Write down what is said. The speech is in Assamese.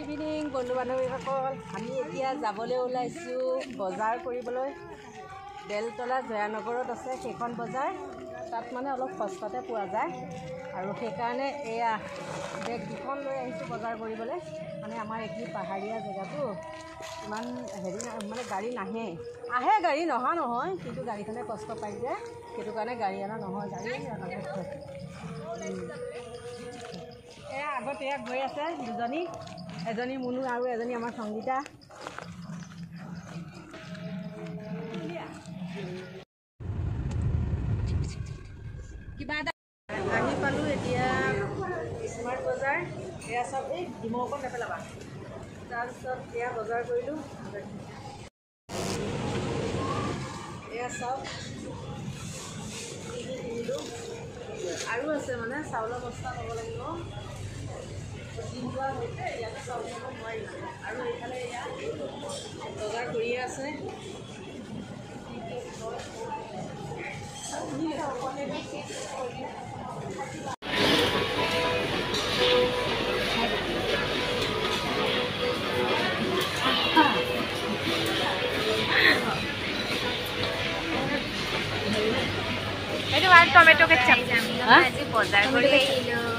ইভিনিং বন্ধু বান্ধৱীসকল, আমি এতিয়া যাবলৈ ওলাইছোঁ বজাৰ কৰিবলৈ। বেলতলা জয়ানগৰত আছে সেইখন বজাৰ, তাত মানে অলপ সস্তাতে পোৱা যায় আৰু সেইকাৰণে এয়া বেগ দুখন লৈ আহিছোঁ বজাৰ কৰিবলৈ। মানে আমাৰ এইখিনি পাহাৰীয়া জেগাটো ইমান হেৰি মানে গাড়ী নাহে, আহে গাড়ী নহা নহয়, কিন্তু গাড়ীখনে কষ্ট পাই যায়, সেইটো কাৰণে গাড়ী অনা নহয়, গাড়ী এয়া আগত এয়া গৈ আছে দুজনী, এজনী মুনু আৰু এজনী আমাৰ সংগীতা। কিবা এটা আহি পালোঁ এতিয়া স্মাৰ্ট বজাৰ। এয়া চব এই ডিমৰ অকণ নেপেলাবা। তাৰপিছত এয়া বজাৰ কৰিলোঁ, এয়া চব কিনিলোঁ। আৰু আছে মানে চাউলৰ বস্তা ল'ব লাগিব, দিনটোৱা হৈছে ইয়াতে চাউল ল'ব নোৱাৰি আৰু এইফালে এয়া বজাৰ কৰিয়ে আছে। এইটো আৰু টমেটো কেচাপ আজি বজাৰ কৰি আহিলোঁ।